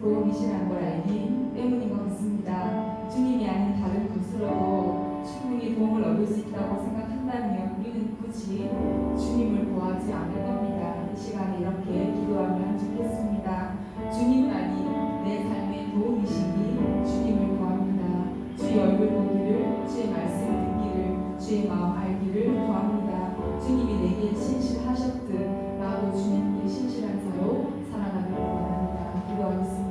도움이시라는 걸 알기 때문인 것 같습니다. 주님이 아닌 다른 곳으로도 충분히 도움을 얻을 수 있다고 생각한다면 우리는 굳이 주님을 구하지 않을 겁니다. 이 시간에 이렇게 기도하면 좋겠습니다. 주님 아닌 내 삶의 도움이시니 주님을 구합니다. 주의 얼굴 보기를, 주의 말씀 듣기를, 주의 마음 알기를 구합니다. 주님이 내게 신실하셨듯 나도 주님께 신실한 자로 살아가길 원합니다. 기도하겠습니다.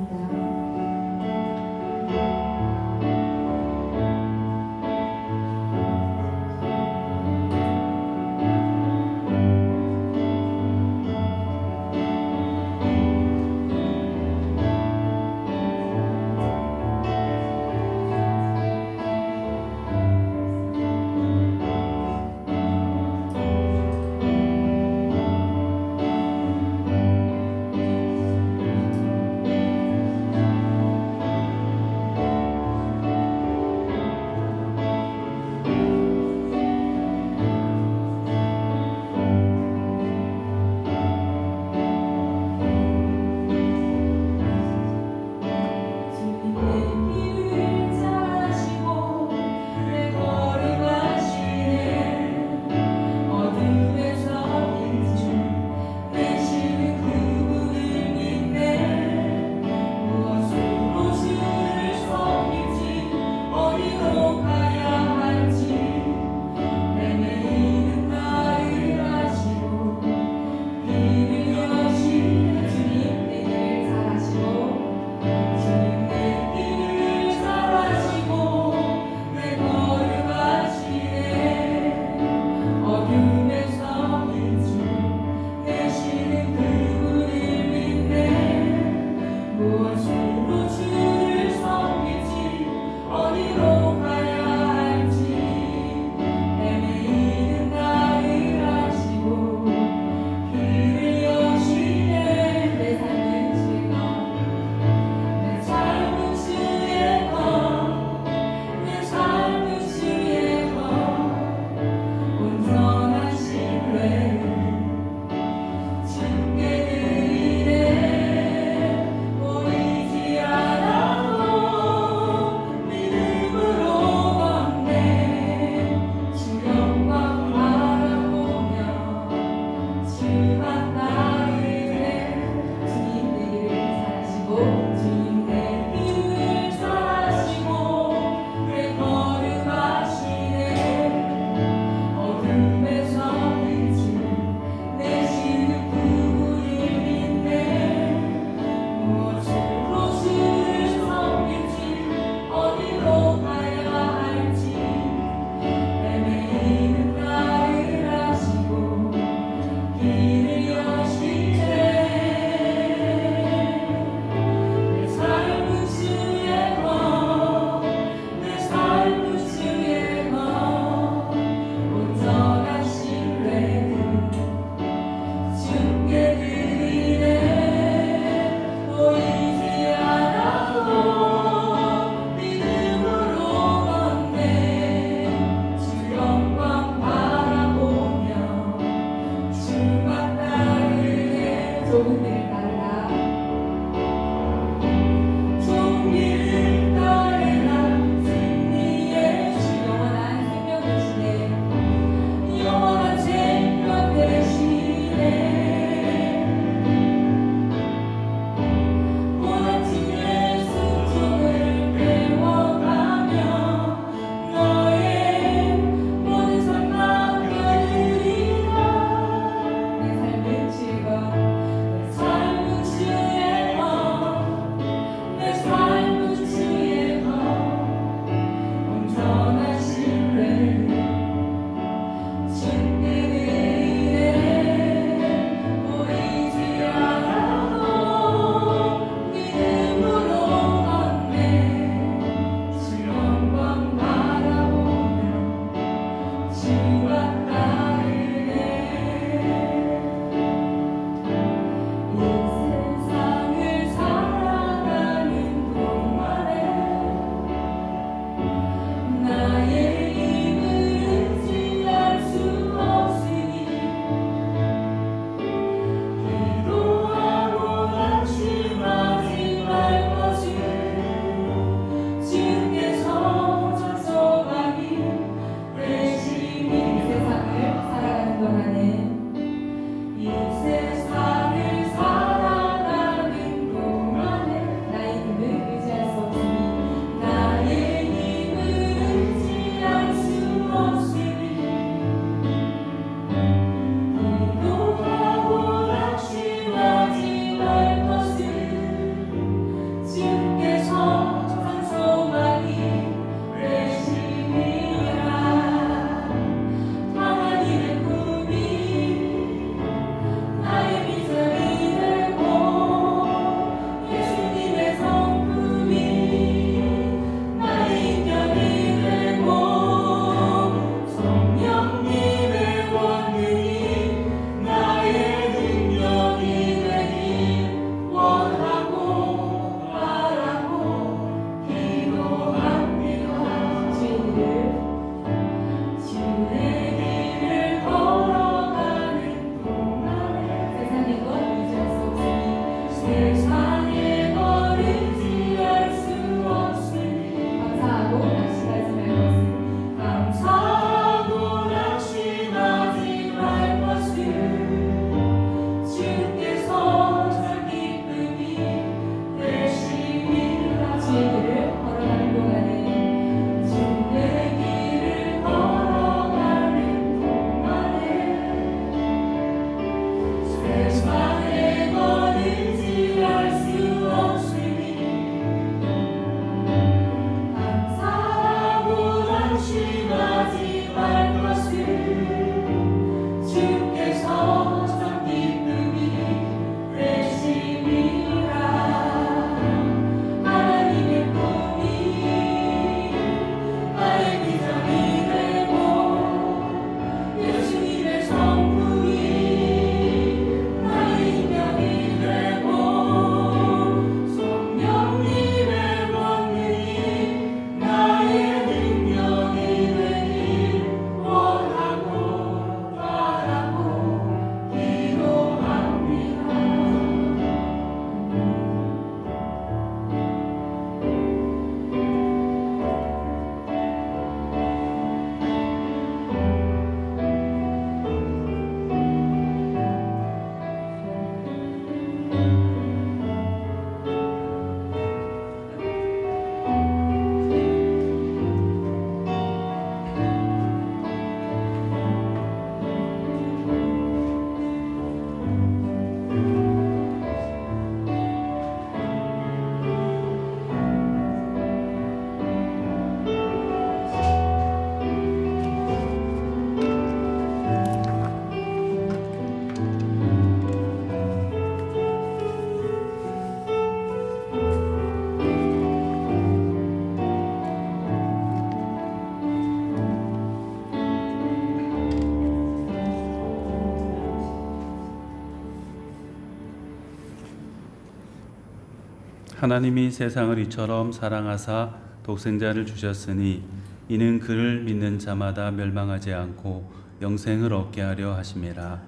하나님이 세상을 이처럼 사랑하사 독생자를 주셨으니 이는 그를 믿는 자마다 멸망하지 않고 영생을 얻게 하려 하심이라.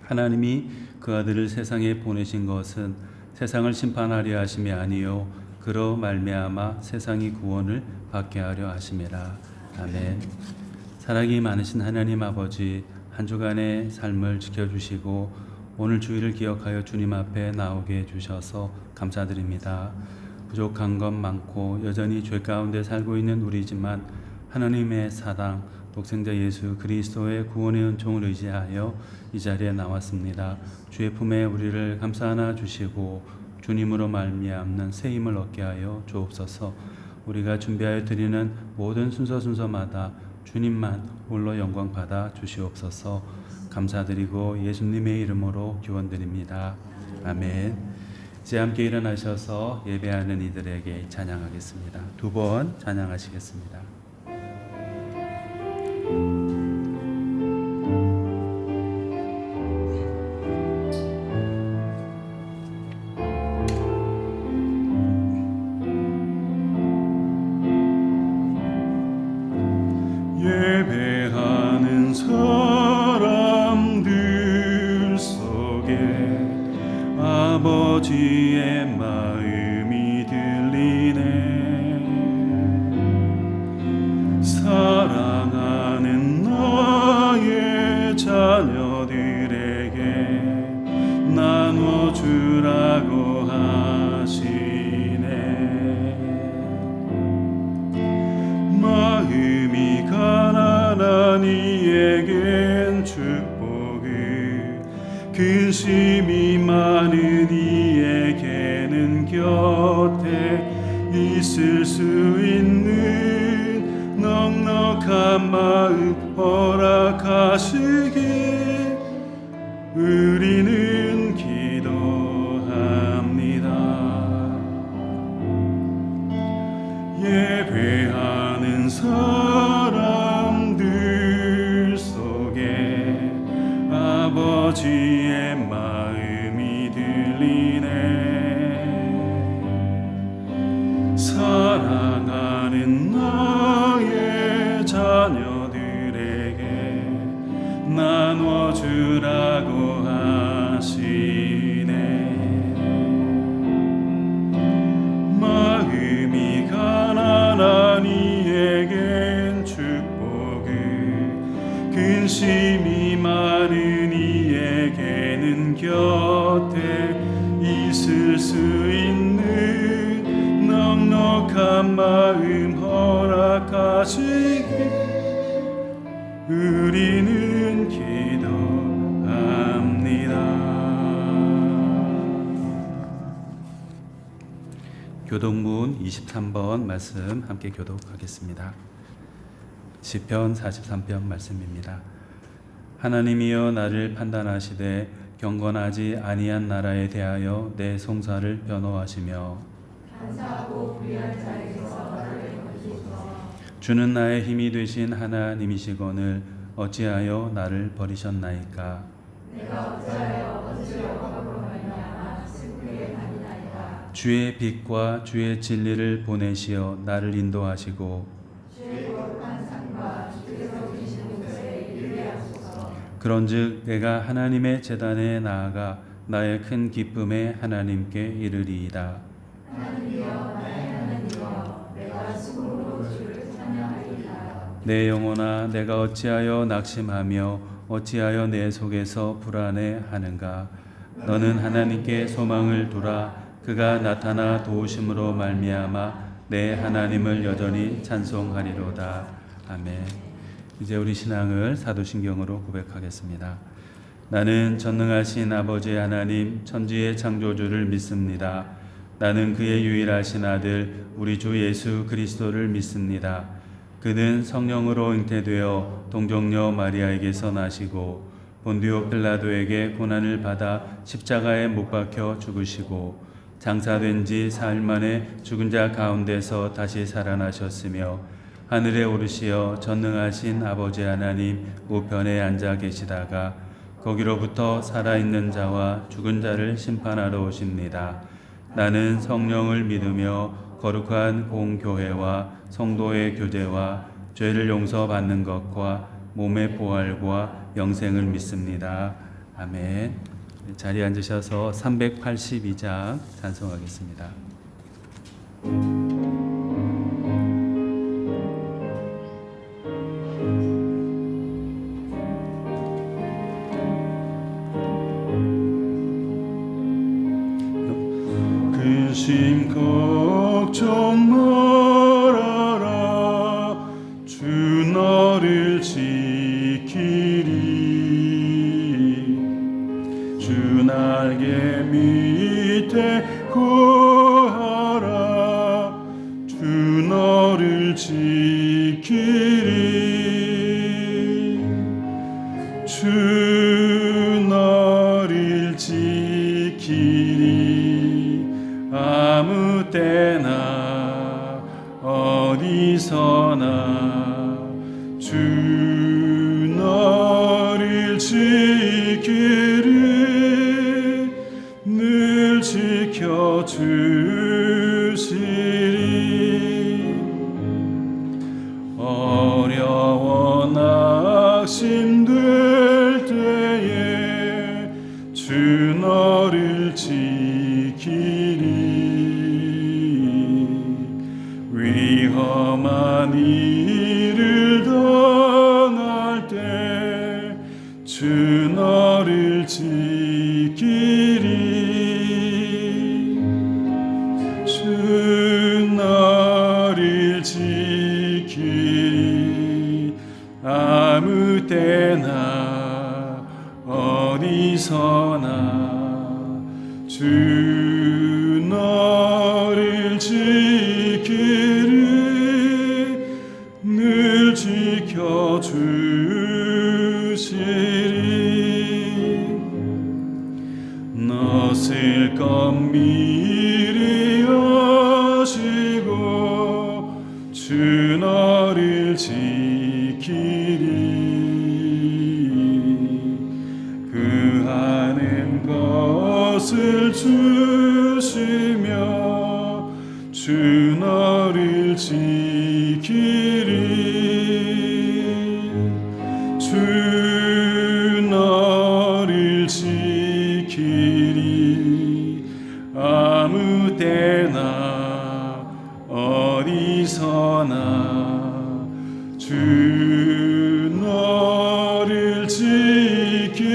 하나님이 그 아들을 세상에 보내신 것은 세상을 심판하려 하심이 아니요 그로 말미암아 세상이 구원을 받게 하려 하심이라. 아멘. 사랑이 많으신 하나님 아버지, 한 주간의 삶을 지켜주시고 오늘 주일을 기억하여 주님 앞에 나오게 해주셔서 감사드립니다. 부족한 것 많고 여전히 죄 가운데 살고 있는 우리지만 하나님의 사랑, 독생자 예수 그리스도의 구원의 은총을 의지하여 이 자리에 나왔습니다. 주의 품에 우리를 감싸 안아 주시고 주님으로 말미암는 새 힘을 얻게 하여 주옵소서. 우리가 준비하여 드리는 모든 순서마다 주님만 홀로 영광 받아 주시옵소서. 감사드리고 예수님의 이름으로 기원드립니다. 아멘. 이제 함께 일어나셔서 예배하는 이들에게 찬양하겠습니다. 두 번 찬양하시겠습니다. 예배하는 사람들 속에 아버지의 마음이 들리네. 사랑하는 나의 자녀들에게 나눠주라고 하시네. 마음이 가난한 이에겐 축복을, 근심이 많은 이에게는 곁에 있을 수 있는 넉넉한 마음 허락하시길 우리는 기도합니다. 예배하는 사람들 속에 아버지의 마음이 들리네. 사랑하는 나의 자녀들에게 나눠주라고 하시네. 마음이 가난한 이에겐 축복을, 근심이 많은 이에게는 곁에 있을 수 있는 넉넉한 마음 허락하시길 우리는 기도합니다. 교독문 23번 말씀 함께 교독하겠습니다. 시편 43편 말씀입니다. 하나님이여 나를 판단하시되 경건하지 아니한 나라에 대하여 내 송사를 변호하시며 간사하고 불의한 자에게서 나를 건지소서. 주는 나의 힘이 되신 하나님이시거늘 어찌하여 나를 버리셨나이까. 내가 어찌하여 영광으로 말미암아 슬프게 다니나이까. 주의 빛과 주의 진리를 보내시어 나를 인도하시고 주의 거룩한 산과 주께서 계신 곳에 이르게 하소서. 그런즉 내가 하나님의 제단에 나아가 나의 큰 기쁨에 하나님께 이르리이다. 하나님이여 나의 하나님이여 내가 수고로 주를 찬양하리이다. 내 영혼아 내가 어찌하여 낙심하며 어찌하여 내 속에서 불안해하는가. 너는 하나님께 소망을 두라. 그가 나타나 도우심으로 말미암아 내 하나님을 여전히 찬송하리로다. 아멘. 이제 우리 신앙을 사도신경으로 고백하겠습니다. 나는 전능하신 아버지 하나님 천지의 창조주를 믿습니다. 나는 그의 유일하신 아들 우리 주 예수 그리스도를 믿습니다. 그는 성령으로 잉태되어 동정녀 마리아에게서 나시고 본디오 필라도에게 고난을 받아 십자가에 못 박혀 죽으시고 장사된 지 사흘 만에 죽은 자 가운데서 다시 살아나셨으며 하늘에 오르시어 전능하신 아버지 하나님 우편에 앉아 계시다가 거기로부터 살아있는 자와 죽은 자를 심판하러 오십니다. 나는 성령을 믿으며 거룩한 공교회와 성도의 교제와 죄를 용서받는 것과 몸의 부활과 영생을 믿습니다. 아멘. 자리에 앉으셔서 382장 찬송하겠습니다. 근심 걱정 말아라 주 너를 지키리 주 날개 밑에 거하라 주 너를 지키리 주 너를 지키리 아무 때나 어디서나 주 너를 지키리 늘 지켜주시리 어려워 낙심될 때에 주 너를 지키리 위험한 일을 당할 때 주 너를 지키리 주 너를 지키리 아무 때나 어디서나 주 너를 지키리 늘 지켜주시리 너슬 것 미리 아시고 주 너를 지키리 그 하는 것을 주시며 주 너를 지키리 주 너를 지키리 아무 때나 어디서나 주 너를 지키리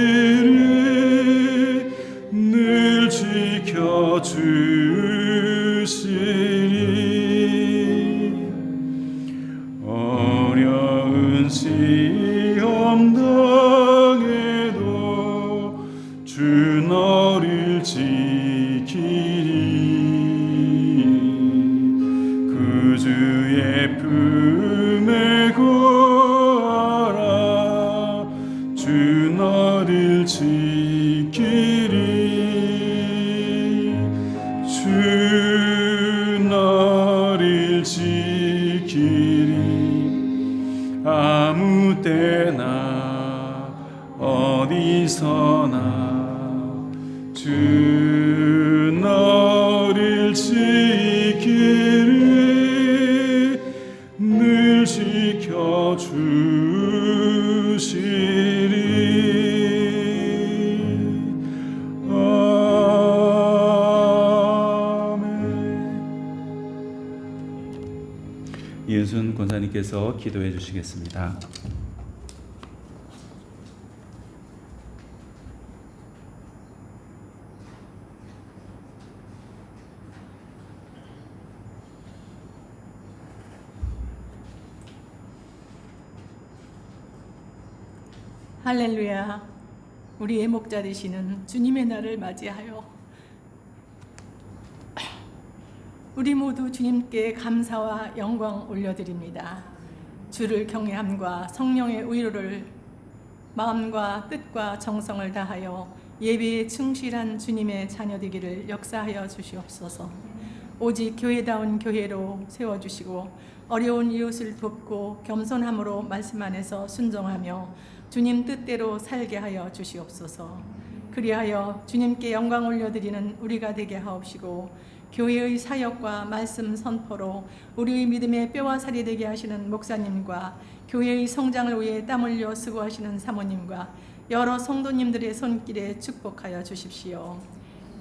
늘 지켜주시리 어려운 시험 당해도 주 너를 지키리 그 주의 품에 거하라 주 너를 지키리 주 너를 지키리 아무 때나 어디서나 주 너를 지키리 늘 지켜주시리 아멘. 이은순 권사님께서 기도해 주시겠습니다. 할렐루야. 우리의 목자 되시는 주님의 날을 맞이하여 우리 모두 주님께 감사와 영광 올려드립니다. 주를 경외함과 성령의 의로를 마음과 뜻과 정성을 다하여 예배에 충실한 주님의 자녀 되기를 역사하여 주시옵소서. 오직 교회다운 교회로 세워주시고 어려운 이웃을 돕고 겸손함으로 말씀 안에서 순종하며 주님 뜻대로 살게 하여 주시옵소서. 그리하여 주님께 영광 올려드리는 우리가 되게 하옵시고 교회의 사역과 말씀 선포로 우리의 믿음의 뼈와 살이 되게 하시는 목사님과 교회의 성장을 위해 땀 흘려 수고하시는 사모님과 여러 성도님들의 손길에 축복하여 주십시오.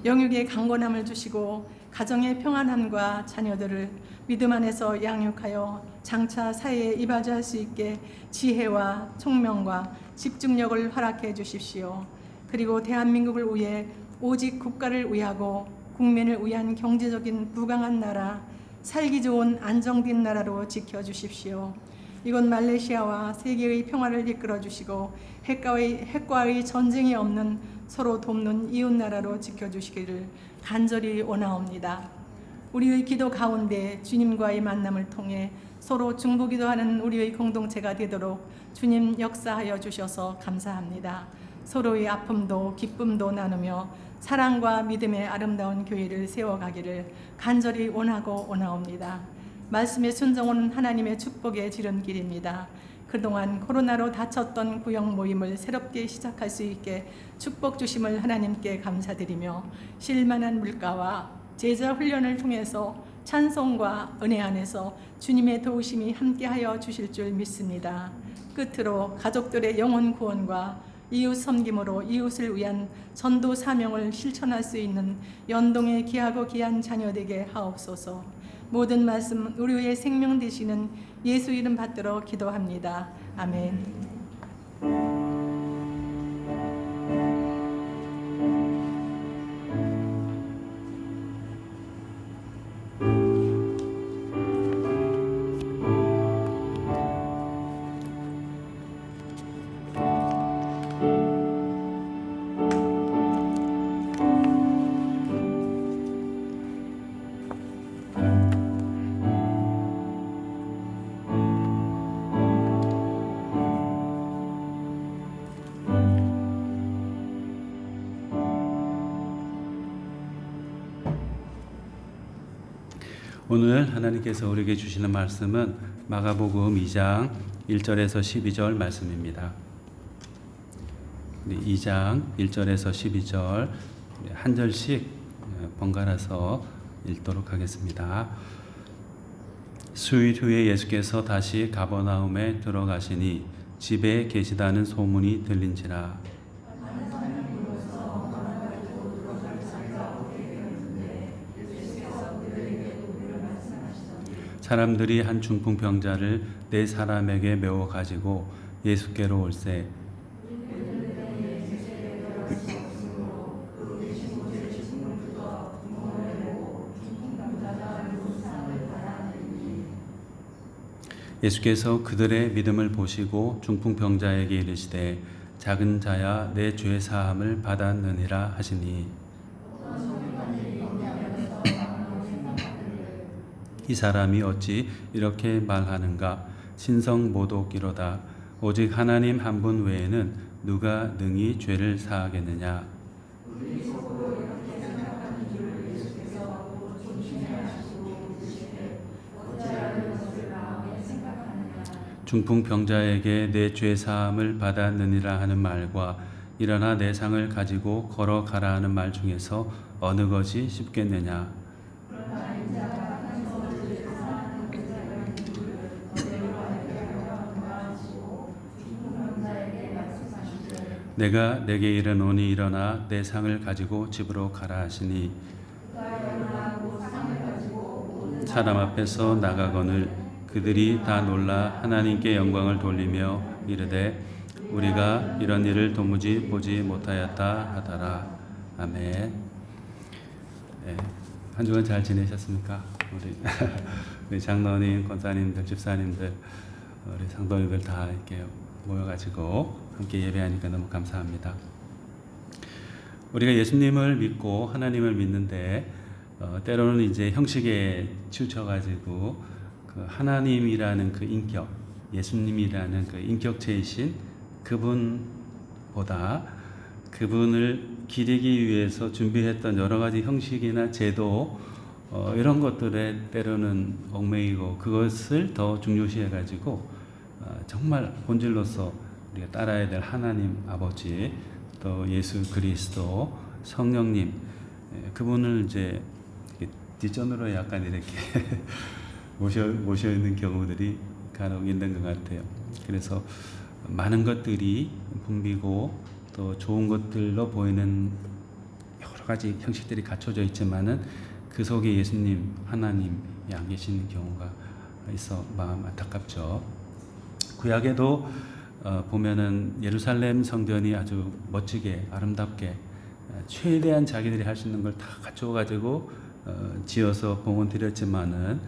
영육의 강건함을 주시고 가정의 평안함과 자녀들을 믿음 안에서 양육하여 장차 사회에 이바지할 수 있게 지혜와 총명과 집중력을 허락해 주십시오. 그리고 대한민국을 위해 오직 국가를 위하고 국민을 위한 경제적인 부강한 나라, 살기 좋은 안정된 나라로 지켜주십시오. 이곳 말레이시아와 세계의 평화를 이끌어 주시고 핵과의 전쟁이 없는 서로 돕는 이웃 나라로 지켜주시기를 간절히 원하옵니다. 우리의 기도 가운데 주님과의 만남을 통해 서로 중보기도하는 우리의 공동체가 되도록 주님 역사하여 주셔서 감사합니다. 서로의 아픔도 기쁨도 나누며 사랑과 믿음의 아름다운 교회를 세워가기를 간절히 원하고 원하옵니다. 말씀에 순종은 하나님의 축복의 지름길입니다. 그동안 코로나로 다쳤던 구역 모임을 새롭게 시작할 수 있게 축복 주심을 하나님께 감사드리며 실만한 물가와 제자 훈련을 통해서 찬송과 은혜 안에서 주님의 도우심이 함께하여 주실 줄 믿습니다. 끝으로 가족들의 영혼 구원과 이웃 섬김으로 이웃을 위한 전도 사명을 실천할 수 있는 연동의 귀하고 귀한 자녀 되게 하옵소서. 모든 말씀 우리의 생명 되시는 예수 이름 받들어 기도합니다. 아멘. 오늘 하나님께서 우리에게 주시는 말씀은 마가복음 2장 1절에서 12절 말씀입니다. 2장 1절에서 12절 한 절씩 번갈아서 읽도록 하겠습니다. 수일 후에 예수께서 다시 가버나움에 들어가시니 집에 계시다는 소문이 들린지라. 사람들이 한 중풍병자를 4사람에게 메워 가지고 예수께로 올세 예수께서 그들의 믿음을 보시고 중풍병자에게 이르시되 작은 자야 내 죄 사함을 받았느니라 하시니 이 사람이 어찌 이렇게 말하는가? 신성모독이로다. 오직 하나님 한 분 외에는 누가 능히 죄를 사하겠느냐? 중풍병자에게 내 죄 사함을 받았느니라 하는 말과 일어나 내 상을 가지고 걸어가라 하는 말 중에서 어느 것이 쉽겠느냐? 내가 내게 이르노니 일어나 내 상을 가지고 집으로 가라 하시니 사람 앞에서 나가거늘 그들이 다 놀라 하나님께 영광을 돌리며 이르되 우리가 이런 일을 도무지 보지 못하였다 하더라. 아멘. 네, 한 주간 잘 지내셨습니까? 우리 장로님, 권사님들, 집사님들, 우리 상도님들 다 이렇게 모여가지고 함께 예배하니까 너무 감사합니다. 우리가 예수님을 믿고 하나님을 믿는데 때로는 이제 형식에 치우쳐가지고 그 하나님이라는 그 인격, 예수님이라는 그 인격체이신 그분보다 그분을 기리기 위해서 준비했던 여러 가지 형식이나 제도 이런 것들에 때로는 얽매이고 그것을 더 중요시해가지고 정말 본질로서 우리가 따라야 될 하나님 아버지 또 예수 그리스도, 성령님, 그분을 이제 뒷전으로 약간 이렇게 모셔 있는 경우들이 간혹 있는 것 같아요. 그래서 많은 것들이 붐비고 또 좋은 것들로 보이는 여러 가지 형식들이 갖춰져 있지만은 그 속에 예수님, 하나님이 안 계시는 경우가 있어 마음 안타깝죠. 구약에도 보면은 예루살렘 성전이 아주 멋지게 아름답게 최대한 자기들이 할 수 있는 걸 다 갖춰 가지고 지어서 봉헌 드렸지만은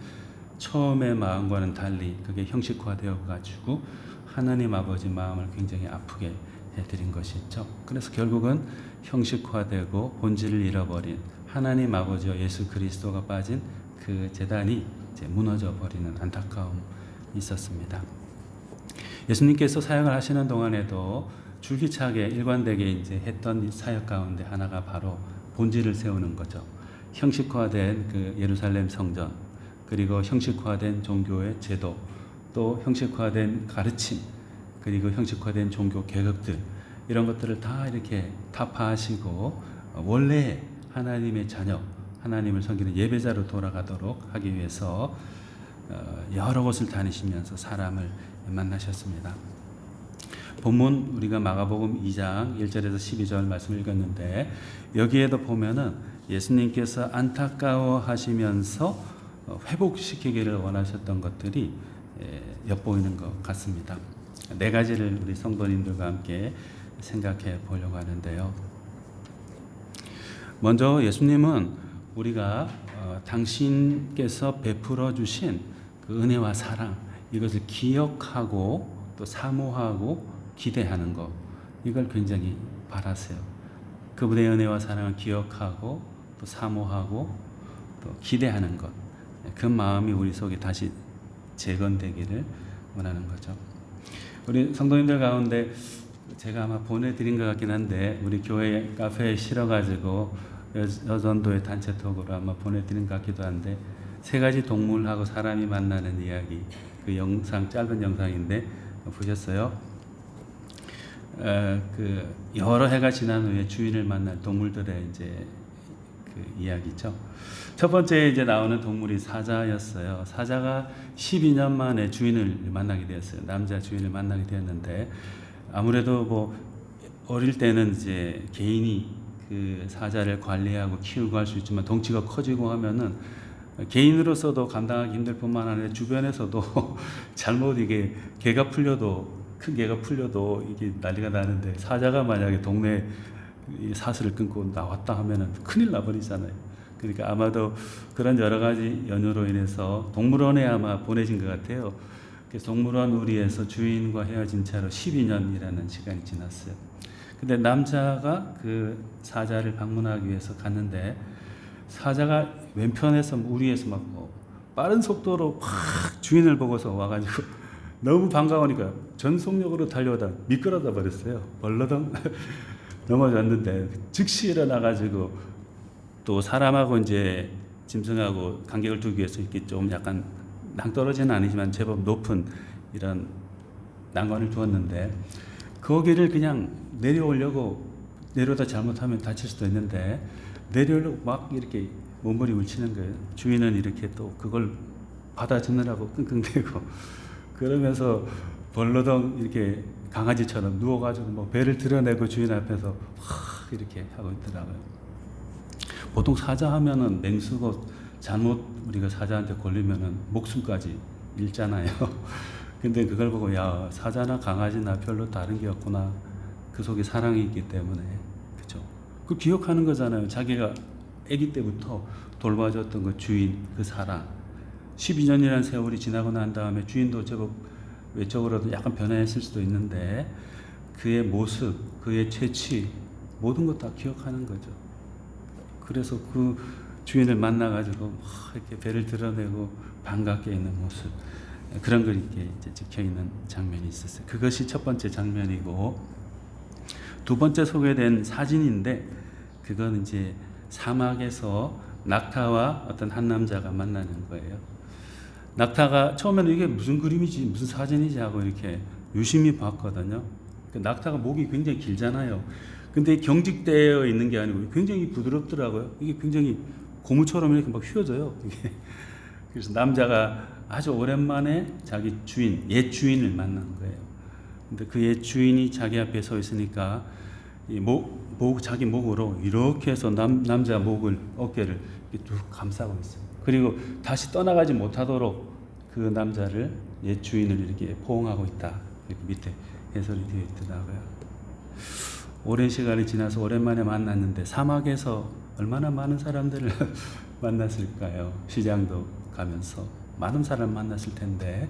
처음의 마음과는 달리 그게 형식화되어 가지고 하나님 아버지 마음을 굉장히 아프게 해드린 것이 있죠. 그래서 결국은 형식화되고 본질을 잃어버린 하나님 아버지와 예수 그리스도가 빠진 그 제단이 이제 무너져 버리는 안타까움이 있었습니다. 예수님께서 사역을 하시는 동안에도 줄기차게 일관되게 이제 했던 사역 가운데 하나가 바로 본질을 세우는 거죠. 형식화된 그 예루살렘 성전, 그리고 형식화된 종교의 제도, 또 형식화된 가르침, 그리고 형식화된 종교 계급들, 이런 것들을 다 이렇게 타파하시고 원래 하나님의 자녀, 하나님을 섬기는 예배자로 돌아가도록 하기 위해서 여러 곳을 다니시면서 사람을 만나셨습니다. 본문 우리가 마가복음 2장 1절에서 12절 말씀을 읽었는데 여기에도 보면은 예수님께서 안타까워하시면서 회복시키기를 원하셨던 것들이 엿보이는 것 같습니다. 네 가지를 우리 성도님들과 함께 생각해 보려고 하는데요. 먼저 예수님은 우리가 당신께서 베풀어 주신 그 은혜와 사랑, 이것을 기억하고 또 사모하고 기대하는 것, 이걸 굉장히 바라세요. 그분의 은혜와 사랑을 기억하고 또 사모하고 또 기대하는 것, 그 마음이 우리 속에 다시 재건되기를 원하는 거죠. 우리 성도님들 가운데 제가 아마 보내드린 것 같긴 한데 우리 교회 카페에 실어가지고 여전도의 단체톡으로 아마 보내드린 것 같기도 한데 세 가지 동물하고 사람이 만나는 이야기, 그 영상, 짧은 영상인데 보셨어요? 그 여러 해가 지난 후에 주인을 만날 동물들의 이제 그 이야기죠. 첫 번째 이제 나오는 동물이 사자였어요. 사자가 12년 만에 주인을 만나게 되었어요. 남자 주인을 만나게 되었는데 아무래도 뭐 어릴 때는 이제 개인이 그 사자를 관리하고 키우고 할 수 있지만 덩치가 커지고 하면은 개인으로서도 감당하기 힘들 뿐만 아니라 주변에서도 잘못 이게 개가 풀려도 큰 개가 풀려도 이게 난리가 나는데 사자가 만약에 동네 사슬을 끊고 나왔다 하면은 큰일 나버리잖아요. 그러니까 아마도 그런 여러 가지 연유로 인해서 동물원에 아마 보내진 것 같아요. 그래서 동물원 우리에서 주인과 헤어진 채로 12년이라는 시간이 지났어요. 근데 남자가 그 사자를 방문하기 위해서 갔는데 사자가 왼편에서 우리에서 막 빠른 속도로 확 주인을 보고서 와가지고 너무 반가우니까 전속력으로 달려오다 미끄러져 버렸어요. 벌러덩 넘어졌는데 즉시 일어나가지고 또 사람하고 이제 짐승하고 간격을 두기 위해서 이렇게 좀 약간 낭떠러지는 아니지만 제법 높은 이런 난관을 두었는데 거기를 그냥 내려오다 잘못하면 다칠 수도 있는데 내려오려고 막 이렇게 몸부림을 치는 거예요. 주인은 이렇게 또 그걸 받아주느라고 끙끙대고 그러면서 벌러덩 이렇게 강아지처럼 누워가지고 뭐 배를 드러내고 주인 앞에서 확 이렇게 하고 있더라고요. 보통 사자 하면은 맹수고 잘못 우리가 사자한테 걸리면은 목숨까지 잃잖아요. 근데 그걸 보고 야 사자나 강아지나 별로 다른 게 없구나. 그 속에 사랑이 있기 때문에 그죠. 그 기억하는 거잖아요. 자기가 아기 때부터 돌봐줬던 그 주인 그 사랑. 12년이라는 세월이 지나고 난 다음에 주인도 제법 외적으로도 약간 변화했을 수도 있는데 그의 모습, 그의 채취 모든 것 다 기억하는 거죠. 그래서 그 주인을 만나가지고 이렇게 배를 드러내고 반갑게 있는 모습 그런 걸 이렇게 이제 찍혀 있는 장면이 있었어요. 그것이 첫 번째 장면이고 두 번째 소개된 사진인데 그건 이제 사막에서 낙타와 어떤 한 남자가 만나는 거예요. 낙타가 처음에는 이게 무슨 그림이지 무슨 사진이지 하고 이렇게 유심히 봤거든요. 그 낙타가 목이 굉장히 길잖아요. 근데 경직되어 있는 게 아니고 굉장히 부드럽더라고요. 이게 굉장히 고무처럼 이렇게 막 휘어져요. 이게. 그래서 남자가 아주 오랜만에 자기 주인, 옛 주인을 만난 거예요. 근데 그 옛 주인이 자기 앞에 서 있으니까 이 자기 목으로 이렇게 해서 남자 목을, 어깨를 이렇게 쭉 감싸고 있어요. 그리고 다시 떠나가지 못하도록 그 남자를, 옛 주인을 이렇게 포옹하고 있다. 이렇게 밑에 해설이 되어 있더라고요. 오랜 시간이 지나서 오랜만에 만났는데 사막에서 얼마나 많은 사람들을 만났을까요? 시장도 가면서 많은 사람 만났을 텐데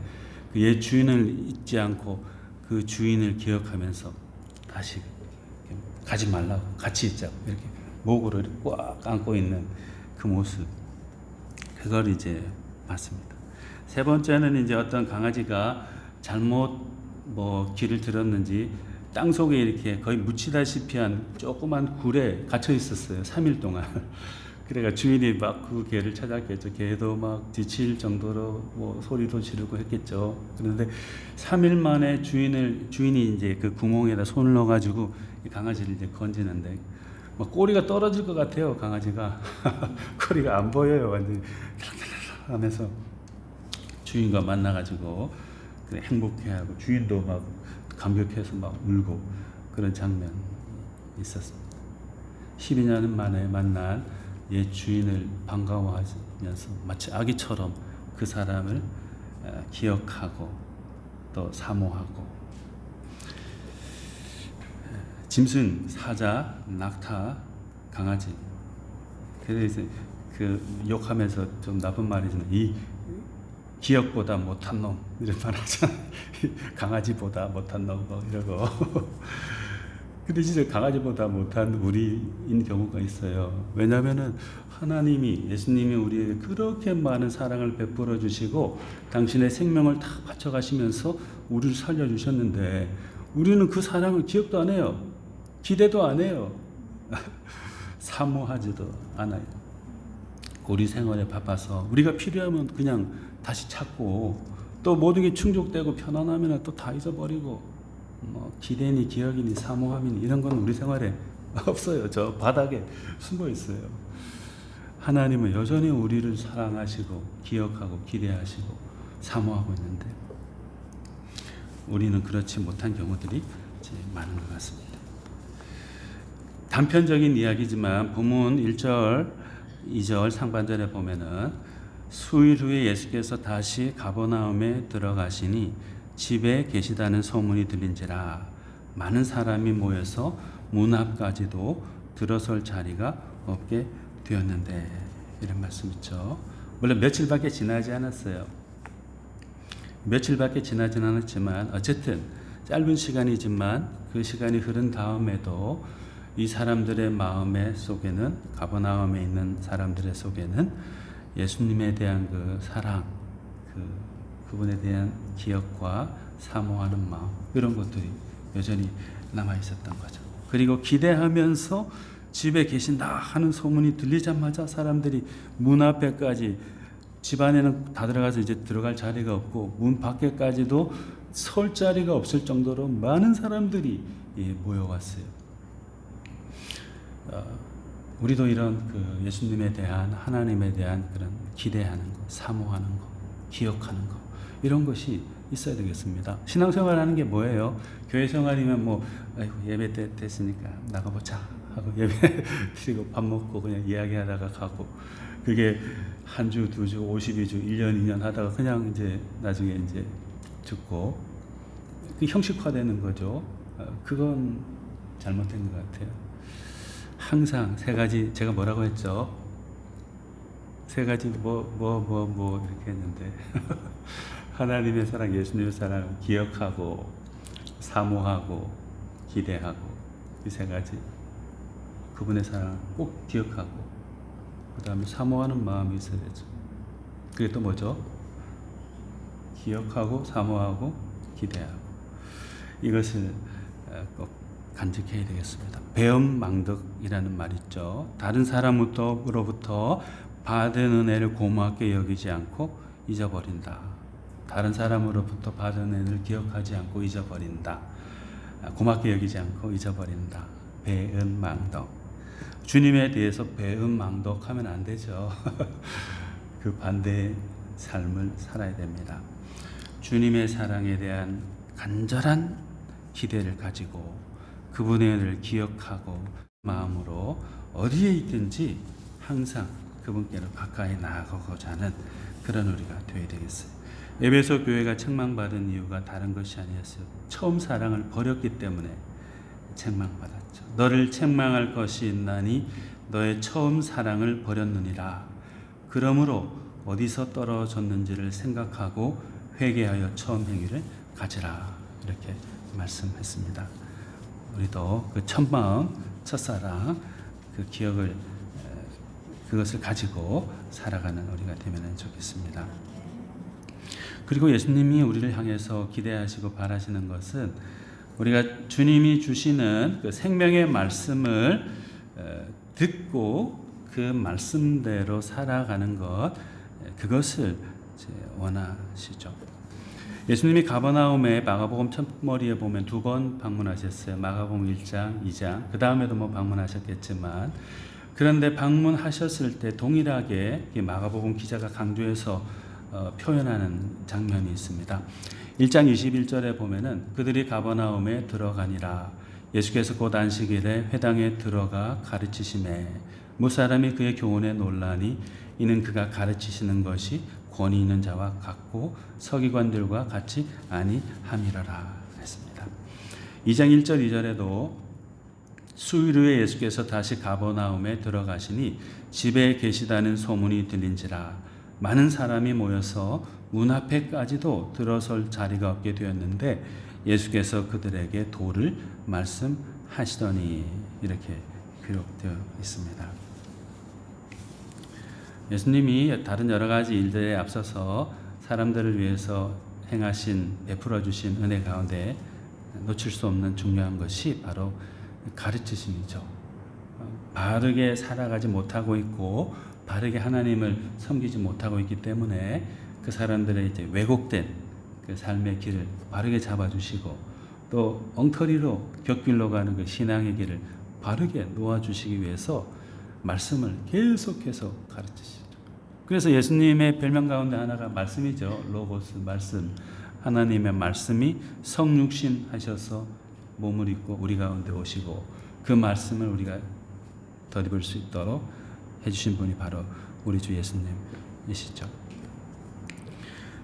그 옛 주인을 잊지 않고 그 주인을 기억하면서 다시 가지 말라고, 같이 있자고 이렇게 목으로 이렇게 꽉 안고 있는 그 모습, 그걸 이제 봤습니다. 세 번째는 이제 어떤 강아지가 잘못 길을 들었는지 땅 속에 이렇게 거의 묻히다시피 한 조그만 굴에 갇혀 있었어요. 3일 동안. 그래가 주인이 막 그 개를 찾았겠죠. 개도 막 지칠 정도로 소리도 지르고 했겠죠. 그런데 3일 만에 주인이 이제 그 구멍에다 손을 넣어가지고 이 강아지를 이제 건지는데 막 꼬리가 떨어질 것 같아요. 강아지가 꼬리가 안 보여요. 완전히 하면서 주인과 만나가지고 그래 행복해하고 주인도 막 감격해서 막 울고 그런 장면이 있었습니다. 12년 만에 만난 옛 주인을 반가워하면서 마치 아기처럼 그 사람을 기억하고 또 사모하고, 짐승, 사자, 낙타, 강아지. 그래서 그 욕하면서 좀 나쁜 말이지만 이 기억보다 못한 놈 이런 말 하잖아요. 강아지보다 못한 놈 이러고. 근데 진짜 강아지보다 못한 우리인 경우가 있어요. 왜냐하면은 하나님이, 예수님이 우리에게 그렇게 많은 사랑을 베풀어 주시고 당신의 생명을 다 바쳐 가시면서 우리를 살려 주셨는데 우리는 그 사랑을 기억도 안 해요. 기대도 안 해요. 사모하지도 않아요. 우리 생활에 바빠서 우리가 필요하면 그냥 다시 찾고 또 모든 게 충족되고 편안하면 또 다 잊어버리고 기대니 기억이니 사모함이니 이런 건 우리 생활에 없어요. 저 바닥에 숨어 있어요. 하나님은 여전히 우리를 사랑하시고 기억하고 기대하시고 사모하고 있는데 우리는 그렇지 못한 경우들이 이제 많은 것 같습니다. 단편적인 이야기지만 본문 1절, 2절 상반절에 보면은 수일 후에 예수께서 다시 가버나움에 들어가시니 집에 계시다는 소문이 들린지라 많은 사람이 모여서 문 앞까지도 들어설 자리가 없게 되었는데, 이런 말씀 있죠. 물론 며칠밖에 지나지 않았어요. 며칠밖에 지나진 않았지만 어쨌든 짧은 시간이지만 그 시간이 흐른 다음에도 이 사람들의 마음의 속에는, 가버나움에 있는 사람들의 속에는 예수님에 대한 그 사랑, 그분에 대한 기억과 사모하는 마음, 이런 것들이 여전히 남아 있었던 거죠. 그리고 기대하면서 집에 계신다 하는 소문이 들리자마자 사람들이 문 앞에까지, 집 안에는 다 들어가서 이제 들어갈 자리가 없고 문 밖에까지도 설 자리가 없을 정도로 많은 사람들이 모여왔어요. 우리도 이런 그 예수님에 대한, 하나님에 대한 그런 기대하는 거, 사모하는 거, 기억하는 거, 이런 것이 있어야 되겠습니다. 신앙생활하는 게 뭐예요? 교회 생활이면 아이고 예배 때 됐으니까 나가보자 하고 예배 드리고 밥 먹고 그냥 이야기하다가 가고, 그게 한 주, 두 주, 52주, 1년, 2년 하다가 그냥 이제 나중에 이제 죽고 그 형식화되는 거죠. 그건 잘못된 것 같아요. 항상 세 가지, 제가 뭐라고 했죠? 세 가지 이렇게 했는데 하나님의 사랑, 예수님의 사랑 기억하고 사모하고 기대하고, 이 세 가지, 그분의 사랑 꼭 기억하고 그 다음에 사모하는 마음이 있어야 되죠. 그게 또 뭐죠? 기억하고 사모하고 기대하고, 이것을 꼭 간직해야 되겠습니다. 배엄망덕이라는 말 있죠. 다른 사람으로부터 받은 은혜를 고맙게 여기지 않고 잊어버린다. 다른 사람으로부터 받은 은혜를 기억하지 않고 잊어버린다. 고맙게 여기지 않고 잊어버린다. 배은망덕. 주님에 대해서 배은망덕하면 안 되죠. 그 반대의 삶을 살아야 됩니다. 주님의 사랑에 대한 간절한 기대를 가지고 그분의 은혜를 기억하고 마음으로 어디에 있든지 항상 그분께로 가까이 나아가고자 하는 그런 우리가 되어야 되겠어요. 에베소 교회가 책망받은 이유가 다른 것이 아니었어요. 처음 사랑을 버렸기 때문에 책망받았죠. 너를 책망할 것이 있나니 너의 처음 사랑을 버렸느니라. 그러므로 어디서 떨어졌는지를 생각하고 회개하여 처음 행위를 가지라. 이렇게 말씀했습니다. 우리도 그 첫 마음, 첫사랑 그 기억을 그것을 가지고 살아가는 우리가 되면 좋겠습니다. 그리고 예수님이 우리를 향해서 기대하시고 바라시는 것은 우리가 주님이 주시는 그 생명의 말씀을 듣고 그 말씀대로 살아가는 것, 그것을 원하시죠. 예수님이 가버나움에 마가복음 첫머리에 보면 2번 방문하셨어요. 마가복음 1장, 2장, 그 다음에도 방문하셨겠지만, 그런데 방문하셨을 때 동일하게 마가복음 기자가 강조해서 표현하는 장면이 있습니다. 1장 21절에 보면은 그들이 가버나움에 들어가니라. 예수께서 곧 안식일에 회당에 들어가 가르치시매 무사람이 그의 교훈에 놀라니 이는 그가 가르치시는 것이 권위 있는 자와 같고 서기관들과 같이 아니함이라라 했습니다. 2장 1절 2절에도 수일 후에 예수께서 다시 가버나움에 들어가시니 집에 계시다는 소문이 들린지라 많은 사람이 모여서 문 앞에까지도 들어설 자리가 없게 되었는데 예수께서 그들에게 도를 말씀하시더니 이렇게 기록되어 있습니다. 예수님이 다른 여러 가지 일들에 앞서서 사람들을 위해서 행하신 베풀어 주신 은혜 가운데 놓칠 수 없는 중요한 것이 바로 가르치심이죠. 바르게 살아가지 못하고 있고 바르게 하나님을 섬기지 못하고 있기 때문에 그 사람들의 이제 왜곡된 그 삶의 길을 바르게 잡아주시고 또 엉터리로 곁길로 가는 그 신앙의 길을 바르게 놓아주시기 위해서 말씀을 계속해서 가르치시죠. 그래서 예수님의 별명 가운데 하나가 말씀이죠. 로고스 말씀. 하나님의 말씀이 성육신 하셔서 몸을 입고 우리 가운데 오시고 그 말씀을 우리가 덧입을 수 있도록 해주신 분이 바로 우리 주 예수님이시죠.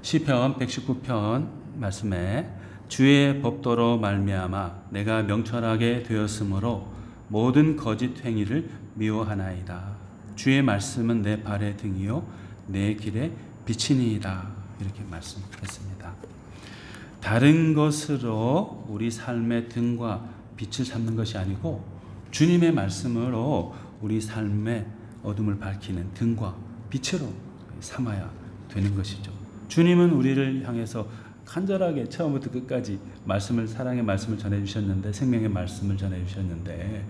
시편 119편 말씀에 주의 법도로 말미암아 내가 명철하게 되었으므로 모든 거짓 행위를 미워하나이다. 주의 말씀은 내 발의 등이요 내 길의 빛이니이다. 이렇게 말씀했습니다. 다른 것으로 우리 삶의 등과 빛을 삼는 것이 아니고 주님의 말씀으로 우리 삶의 어둠을 밝히는 등과 빛으로 삼아야 되는 것이죠. 주님은 우리를 향해서 간절하게 처음부터 끝까지 말씀을 사랑의 말씀을 전해주셨는데 생명의 말씀을 전해주셨는데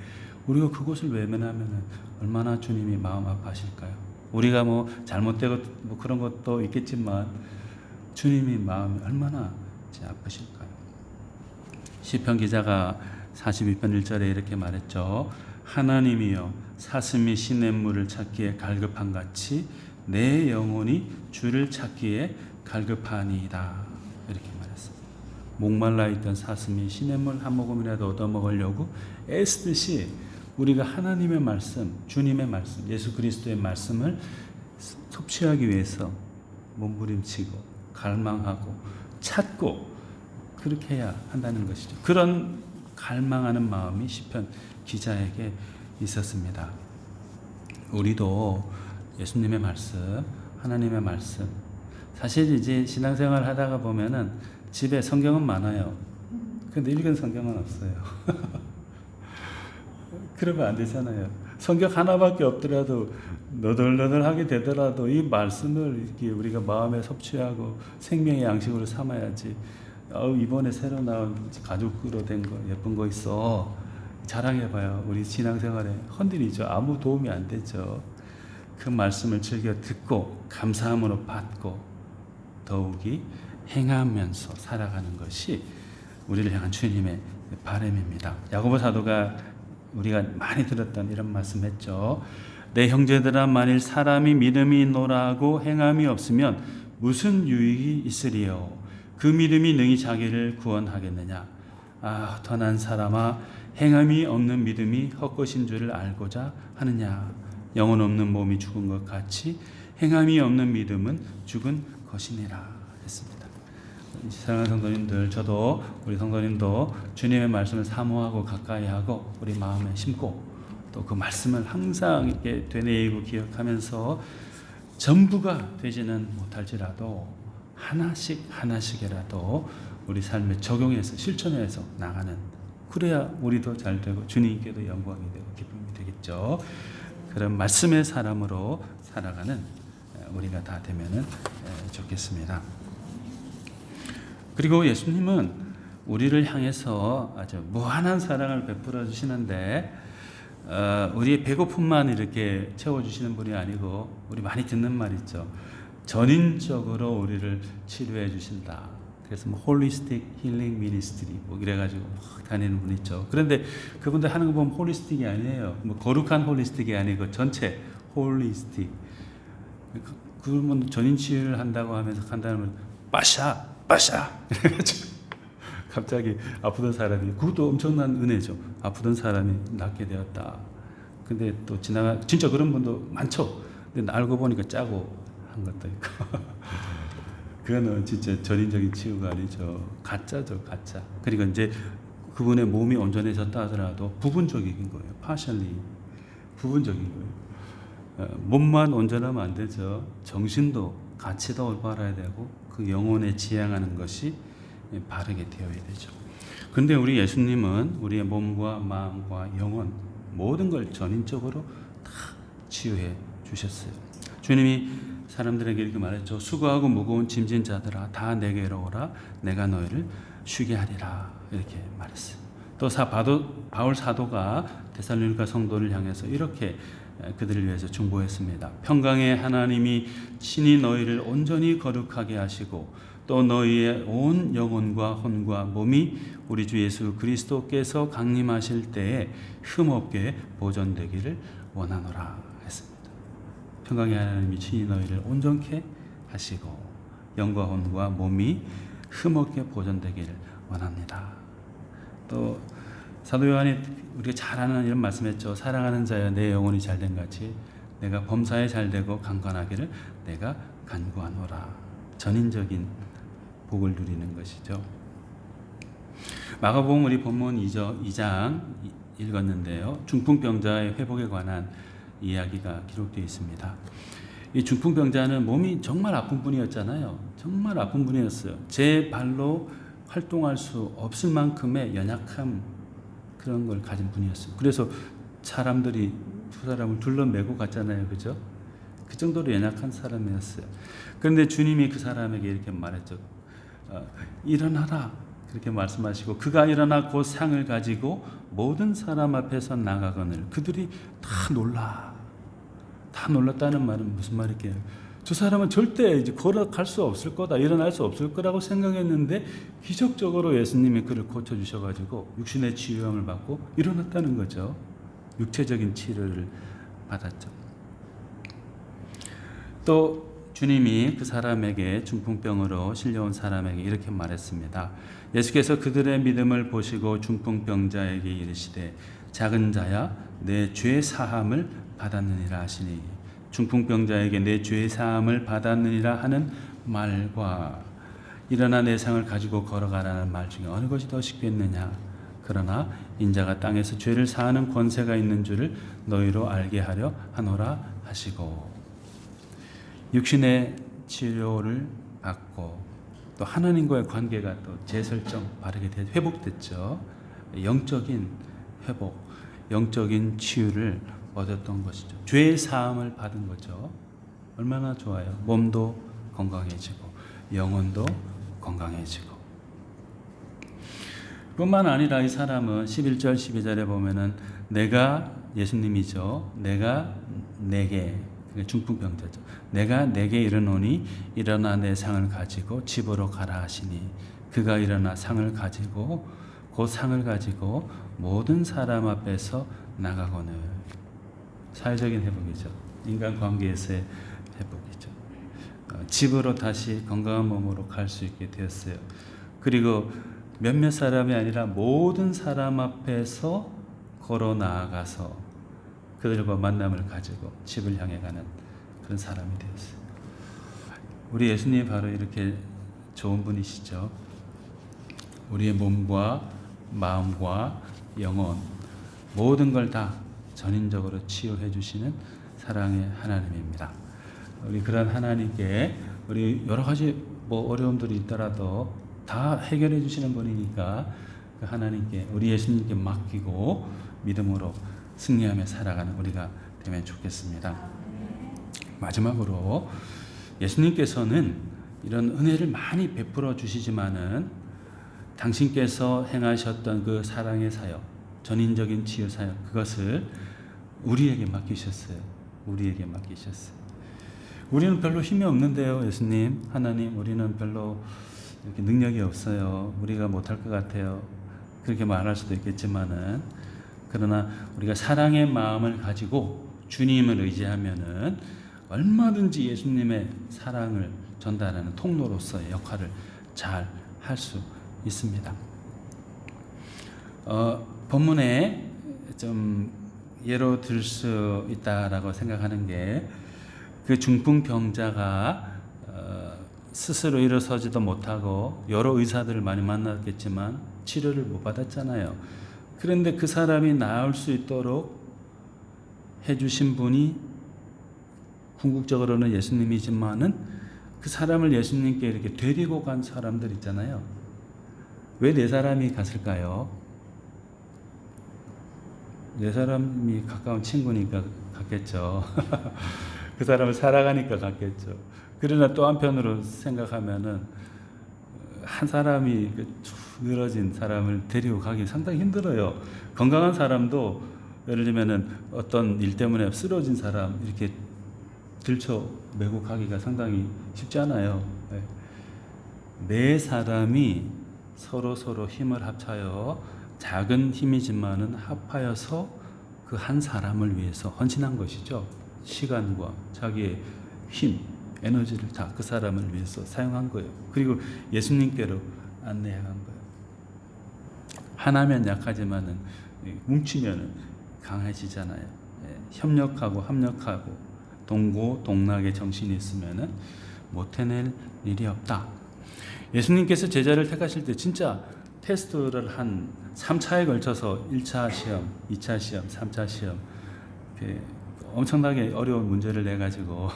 우리가 그것을 외면하면 얼마나 주님이 마음 아파하실까요? 우리가 잘못되고 그런 것도 있겠지만 주님이 마음이 얼마나 아프실까요? 시편 기자가 42편 1절에 이렇게 말했죠. 하나님이여 사슴이 시냇물을 찾기에 갈급한 같이 내 영혼이 주를 찾기에 갈급하니이다. 이렇게 말했어요. 목말라 있던 사슴이 시냇물 한 모금이라도 얻어먹으려고 애쓰듯이 우리가 하나님의 말씀, 주님의 말씀, 예수 그리스도의 말씀을 섭취하기 위해서 몸부림치고 갈망하고 찾고 그렇게 해야 한다는 것이죠. 그런 갈망하는 마음이 시편 기자에게 있었습니다. 우리도 예수님의 말씀, 하나님의 말씀, 사실 이제 신앙생활 하다가 보면은 집에 성경은 많아요. 근데 읽은 성경은 없어요. 그러면 안 되잖아요. 성경 하나밖에 없더라도 너덜너덜하게 되더라도 이 말씀을 이렇게 우리가 마음에 섭취하고 생명의 양식으로 삼아야지. 이번에 새로 나온 가죽으로 된 거 예쁜 거 있어. 자랑해봐요. 우리 신앙생활에 헌들이죠. 아무 도움이 안 되죠. 그 말씀을 즐겨 듣고 감사함으로 받고 더욱이 행하면서 살아가는 것이 우리를 향한 주님의 바람입니다. 야고보 사도가 우리가 많이 들었던 이런 말씀했죠. 내 형제들아 만일 사람이 믿음이 있노라 하고 행함이 없으면 무슨 유익이 있으리요? 그 믿음이 능히 자기를 구원하겠느냐? 아, 헛한 사람아, 행함이 없는 믿음이 헛것인 줄을 알고자 하느냐? 영혼 없는 몸이 죽은 것 같이 행함이 없는 믿음은 죽은 것이니라 했습니다. 사랑하는 성도님들, 저도 우리 성도님도 주님의 말씀을 사모하고 가까이 하고 우리 마음에 심고 또 그 말씀을 항상 이렇게 되뇌이고 기억하면서 전부가 되지는 못할지라도 하나씩이라도 우리 삶에 적용해서 실천해서 나가는, 그래야 우리도 잘 되고 주님께도 영광이 되고 기쁨이 되겠죠. 그런 말씀의 사람으로 살아가는 우리가 다 되면은 좋겠습니다. 그리고 예수님은 우리를 향해서 아주 무한한 사랑을 베풀어 주시는데 우리의 배고픔만 이렇게 채워주시는 분이 아니고, 우리 많이 듣는 말 있죠. 전인적으로 우리를 치료해 주신다. 그래서 뭐 홀리스틱 힐링 미니스트리 뭐 이래가지고 막 다니는 분 있죠. 그런데 그분들 하는 거 보면 홀리스틱이 아니에요. 뭐 거룩한 홀리스틱이 아니고 전체 홀리스틱. 그러면 전인 치유를 한다고 하면서 간다면 빠샤 이래가지고 갑자기 아프던 사람이, 그것도 엄청난 은혜죠. 아프던 사람이 낫게 되었다. 근데 또 진짜 그런 분도 많죠. 근데 알고 보니까 짜고 한 것도 있고. 그거는 진짜 전인적인 치유가 아니죠. 가짜죠, 가짜. 그리고 이제 그분의 몸이 온전해졌다 하더라도 부분적인 거예요. partially 부분적인 거예요. 몸만 온전하면 안 되죠. 정신도 가치도 올바라야 되고 그 영혼에 지향하는 것이 바르게 되어야 되죠. 그런데 우리 예수님은 우리의 몸과 마음과 영혼 모든 걸 전인적으로 다 치유해 주셨어요. 주님이 사람들에게 이렇게 말했죠. 수고하고 무거운 짐진 자들아 다 내게로 오라. 내가 너희를 쉬게 하리라. 이렇게 말했어요. 또 바울 사도가 데살로니가 성도를 향해서 이렇게 그들을 위해서 중보했습니다. 평강의 하나님이 친히 너희를 온전히 거룩하게 하시고 또 너희의 온 영혼과 혼과 몸이 우리 주 예수 그리스도께서 강림하실 때에 흠없게 보존되기를 원하노라 했습니다. 평강의 하나님이 친히 너희를 온전케 하시고 영과 혼과 몸이 흠없게 보존되기를 원합니다. 또 사도 요한이 우리가 잘 아는 이런 말씀했죠. 사랑하는 자여 내 영혼이 잘된 같이 내가 범사에 잘되고 강건하기를 내가 간구하노라. 전인적인 복을 누리는 것이죠. 마가복음 우리 본문 2장 읽었는데요. 중풍병자의 회복에 관한 이야기가 기록되어 있습니다. 이 중풍병자는 몸이 정말 아픈 분이었잖아요. 정말 아픈 분이었어요. 제 발로 활동할 수 없을 만큼의 연약함, 그런 걸 가진 분이었어요. 그래서 사람들이 두 사람을 둘러매고 갔잖아요. 그죠? 그 정도로 연약한 사람이었어요. 그런데 주님이 그 사람에게 이렇게 말했죠. 일어나라. 그렇게 말씀하시고 그가 일어나 곧 상을 가지고 모든 사람 앞에서 나가거늘 그들이 다 놀랐다는 말은 무슨 말일까요? 두 사람은 절대 이제 걸어갈 수 없을 거다, 일어날 수 없을 거라고 생각했는데 기적적으로 예수님이 그를 고쳐주셔가지고 육신의 치유함을 받고 일어났다는 거죠. 육체적인 치료를 받았죠. 또 주님이 그 사람에게 중풍병으로 실려온 사람에게 이렇게 말했습니다. 예수께서 그들의 믿음을 보시고 중풍병자에게 이르시되 작은 자야 내 죄 사함을 받았느니라 하시니, 중풍병자에게 내 죄 사함을 받았느니라 하는 말과 일어나 내 상을 가지고 걸어가라는 말 중에 어느 것이 더 쉽겠느냐. 그러나 인자가 땅에서 죄를 사하는 권세가 있는 줄을 너희로 알게 하려 하노라 하시고, 육신의 치료를 받고 또 하나님과의 관계가 또 재설정 바르게 회복됐죠. 영적인 회복, 영적인 치유를 얻었던 것이죠. 죄의 사함을 받은 거죠. 얼마나 좋아요. 몸도 건강해지고 영혼도 건강해지고. 뿐만 아니라 이 사람은 11절 12절에 보면은 내가, 예수님이죠. 내가 내게, 중풍병자죠. 내가 내게 이르노니 일어나 내 상을 가지고 집으로 가라 하시니 그가 일어나 상을 가지고 그 상을 가지고 모든 사람 앞에서 나가고는 사회적인 회복이죠. 인간관계에서의 회복이죠. 집으로 다시 건강한 몸으로 갈 수 있게 되었어요. 그리고 몇몇 사람이 아니라 모든 사람 앞에서 걸어 나아가서 그들과 만남을 가지고 집을 향해 가는 그런 사람이 되었어요. 우리 예수님이 바로 이렇게 좋은 분이시죠. 우리의 몸과 마음과 영혼 모든 걸 다 전인적으로 치유해 주시는 사랑의 하나님입니다. 우리 그런 하나님께 우리 여러 가지 어려움들이 있더라도 다 해결해 주시는 분이니까 그 하나님께 우리 예수님께 맡기고 믿음으로 승리하며 살아가는 우리가 되면 좋겠습니다. 마지막으로 예수님께서는 이런 은혜를 많이 베풀어 주시지만은 당신께서 행하셨던 그 사랑의 사역, 전인적인 치유 사역, 그것을 우리에게 맡기셨어요. 우리에게 맡기셨어요. 우리는 별로 힘이 없는데요, 예수님, 하나님, 우리는 별로 이렇게 능력이 없어요. 우리가 못할 것 같아요. 그렇게 말할 수도 있겠지만은, 그러나 우리가 사랑의 마음을 가지고 주님을 의지하면은 얼마든지 예수님의 사랑을 전달하는 통로로서의 역할을 잘 할 수 있습니다. 본문에 좀 예로 들 수 있다라고 생각하는 게 그 중풍병자가 스스로 일어서지도 못하고 여러 의사들을 많이 만났겠지만 치료를 못 받았잖아요. 그런데 그 사람이 나을 수 있도록 해주신 분이 궁극적으로는 예수님이지만은 그 사람을 예수님께 이렇게 데리고 간 사람들 있잖아요. 왜 네 사람이 갔을까요? 네 사람이 가까운 친구니까 갔겠죠. 그 사람을 살아가니까 갔겠죠. 그러나 또 한편으로 생각하면은 한 사람이 늘어진 사람을 데리고 가기 상당히 힘들어요. 건강한 사람도 예를 들면은 어떤 일 때문에 쓰러진 사람 이렇게 들쳐 메고 가기가 상당히 쉽지 않아요. 네 사람이 서로 힘을 합쳐요. 작은 힘이지만은 합하여서 그 한 사람을 위해서 헌신한 것이죠. 시간과 자기의 힘, 에너지를 다 그 사람을 위해서 사용한 거예요. 그리고 예수님께로 안내해 간 거예요. 하나면 약하지만은 뭉치면은 강해지잖아요. 협력하고 합력하고 동고동락의 정신이 있으면은 못 해낼 일이 없다. 예수님께서 제자를 택하실 때 진짜 테스트를 한 3차에 걸쳐서 1차 시험, 2차 시험, 3차 시험 엄청나게 어려운 문제를 내가지고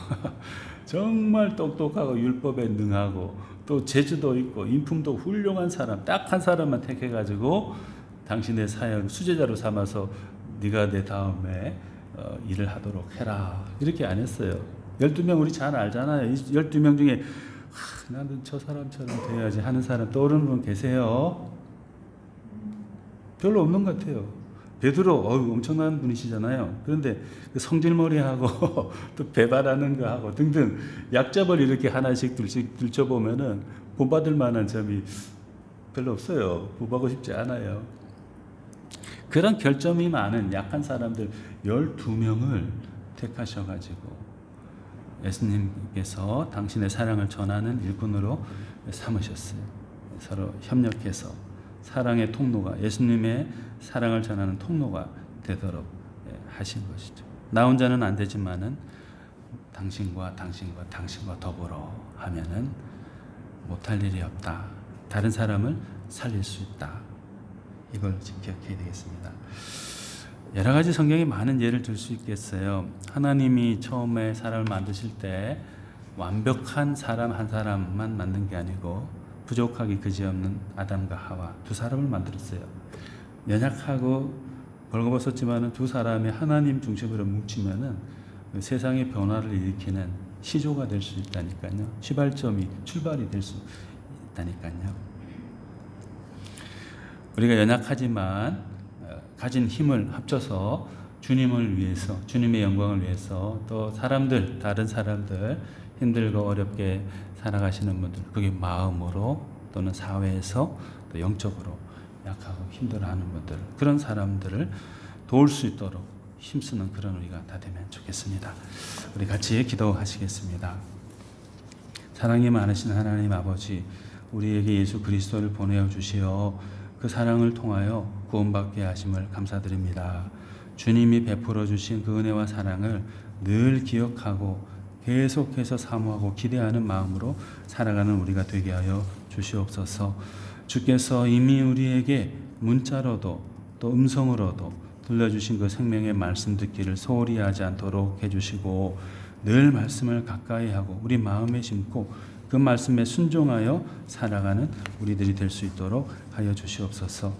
정말 똑똑하고 율법에 능하고 또 재주도 있고 인품도 훌륭한 사람 딱 한 사람만 택해가지고 당신의 사역 수제자로 삼아서 네가 내 다음에 일을 하도록 해라 이렇게 안 했어요. 12명 우리 잘 알잖아요. 12명 중에 나는 저 사람처럼 돼야지 하는 사람 떠오르는 분 계세요? 별로 없는 것 같아요. 베드로 엄청난 분이시잖아요. 그런데 그 성질머리하고 또 배발하는 거 하고 등등 약점을 이렇게 하나씩 들춰보면은 본받을 만한 점이 별로 없어요. 본받고 싶지 않아요. 그런 결점이 많은 약한 사람들 12명을 택하셔가지고 예수님께서 당신의 사랑을 전하는 일꾼으로 삼으셨어요. 서로 협력해서 사랑의 통로가 예수님의 사랑을 전하는 통로가 되도록 하신 것이죠. 나 혼자는 안 되지만은 당신과 더불어 하면은 못할 일이 없다. 다른 사람을 살릴 수 있다. 이걸 기억해야 되겠습니다. 여러 가지 성경에 많은 예를 들 수 있겠어요. 하나님이 처음에 사람을 만드실 때 완벽한 사람 한 사람만 만든 게 아니고 부족하기 그지없는 아담과 하와 두 사람을 만들었어요. 연약하고 벌거벗었지만은 두 사람이 하나님 중심으로 뭉치면은 세상의 변화를 일으키는 시조가 될 수 있다니까요. 출발이 될 수 있다니까요. 우리가 연약하지만 가진 힘을 합쳐서 주님을 위해서, 주님의 영광을 위해서 또 다른 사람들 힘들고 어렵게 살아가시는 분들, 그게 마음으로 또는 사회에서 또 영적으로 약하고 힘들어하는 분들, 그런 사람들을 도울 수 있도록 힘쓰는 그런 우리가 다 되면 좋겠습니다. 우리 같이 기도하시겠습니다. 사랑이 많으신 하나님 아버지, 우리에게 예수 그리스도를 보내어 주시어 그 사랑을 통하여 구원받게 하심을 감사드립니다. 주님이 베풀어 주신 그 은혜와 사랑을 늘 기억하고 계속해서 사모하고 기대하는 마음으로 살아가는 우리가 되게 하여 주시옵소서. 주께서 이미 우리에게 문자로도 또 음성으로도 들려주신 그 생명의 말씀 듣기를 소홀히 하지 않도록 해주시고, 늘 말씀을 가까이 하고 우리 마음에 심고 그 말씀에 순종하여 살아가는 우리들이 될 수 있도록 하여 주시옵소서.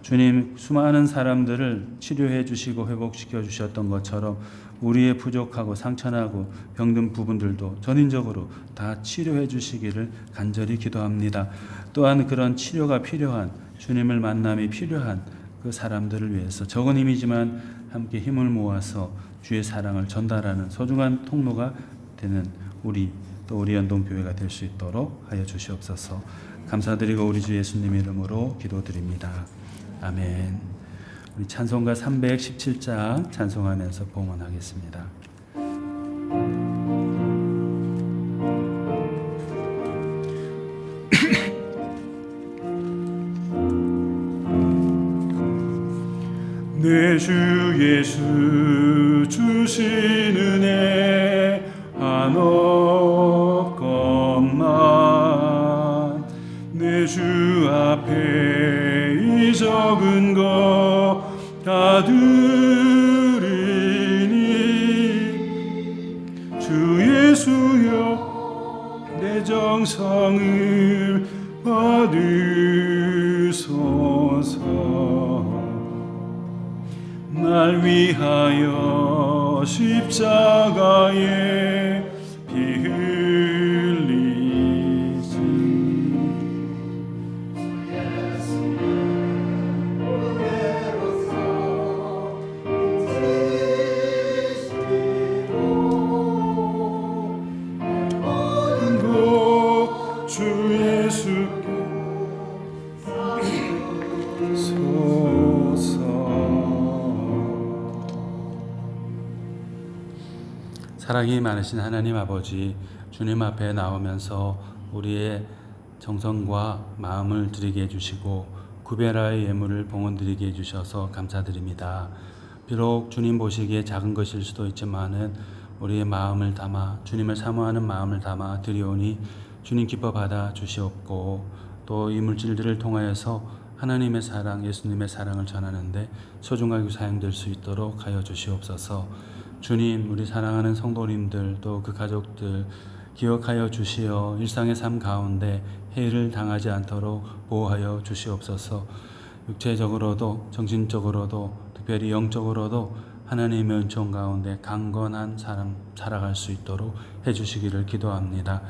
주님, 수많은 사람들을 치료해 주시고 회복시켜 주셨던 것처럼 우리의 부족하고 상처나고 병든 부분들도 전인적으로 다 치료해 주시기를 간절히 기도합니다. 또한 그런 치료가 필요한, 주님을 만남이 필요한 그 사람들을 위해서 적은 힘이지만 함께 힘을 모아서 주의 사랑을 전달하는 소중한 통로가 되는 우리, 또 우리 연동교회가 될 수 있도록 하여 주시옵소서. 감사드리고 우리 주 예수님 이름으로 기도드립니다. 아멘. 우리 찬송가 317장 찬송하면서 봉헌하겠습니다. 내 주 예수 주신 은혜 한없건만 내 주 앞에 이 적은 것 다 드리니 주 예수여 내 정성을 받으소서. 날 위하여 십자가에 피 흘리지 곧 주 예수께 사랑이 많으신 하나님 아버지, 주님 앞에 나오면서 우리의 정성과 마음을 드리게 해주시고 구별하여 예물을 봉헌드리게 해주셔서 감사드립니다. 비록 주님 보시기에 작은 것일 수도 있지만은 우리의 마음을 담아, 주님을 사모하는 마음을 담아 드리오니 주님 기뻐 받아 주시옵고, 또 이 물질들을 통하여서 하나님의 사랑, 예수님의 사랑을 전하는데 소중하게 사용될 수 있도록 하여 주시옵소서. 주님, 우리 사랑하는 성도님들 또 그 가족들 기억하여 주시어 일상의 삶 가운데 해를 당하지 않도록 보호하여 주시옵소서. 육체적으로도 정신적으로도 특별히 영적으로도 하나님의 은총 가운데 강건한 사람 살아갈 수 있도록 해주시기를 기도합니다.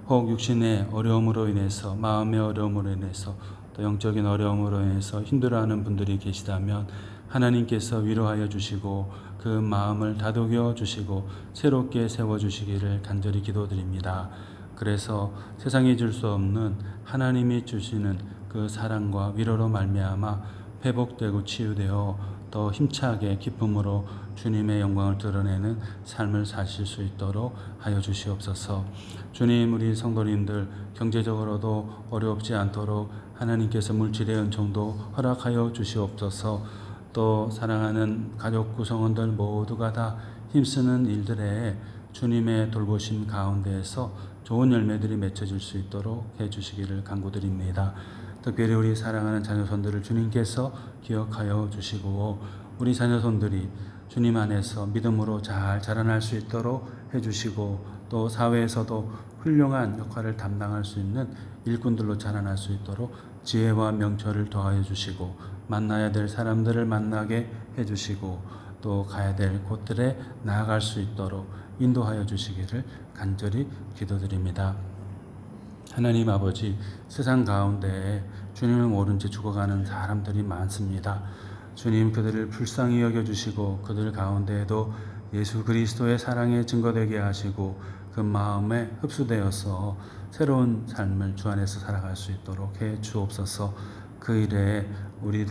혹 육신의 어려움으로 인해서, 마음의 어려움으로 인해서, 또 영적인 어려움으로 인해서 힘들어하는 분들이 계시다면 하나님께서 위로하여 주시고 그 마음을 다독여 주시고 새롭게 세워주시기를 간절히 기도드립니다. 그래서 세상이 줄 수 없는 하나님이 주시는 그 사랑과 위로로 말미암아 회복되고 치유되어 더 힘차게 기쁨으로 주님의 영광을 드러내는 삶을 사실 수 있도록 하여 주시옵소서. 주님, 우리 성도님들 경제적으로도 어렵지 않도록 하나님께서 물질의 은총도 허락하여 주시옵소서. 또 사랑하는 가족 구성원들 모두가 다 힘쓰는 일들에 주님의 돌보심 가운데에서 좋은 열매들이 맺혀질 수 있도록 해주시기를 간구드립니다. 특별히 우리 사랑하는 자녀손들을 주님께서 기억하여 주시고 우리 자녀손들이 주님 안에서 믿음으로 잘 자라날 수 있도록 해주시고, 또 사회에서도 훌륭한 역할을 담당할 수 있는 일꾼들로 자라날 수 있도록 지혜와 명철을 더하여 주시고, 만나야 될 사람들을 만나게 해주시고, 또 가야 될 곳들에 나아갈 수 있도록 인도하여 주시기를 간절히 기도드립니다. 하나님 아버지, 세상 가운데 주님을 모른 채 죽어가는 사람들이 많습니다. 주님, 그들을 불쌍히 여겨주시고 그들 가운데에도 예수 그리스도의 사랑에 증거되게 하시고 그 마음에 흡수되어서 새로운 삶을 주 안에서 살아갈 수 있도록 해 주옵소서. 그 일에 우리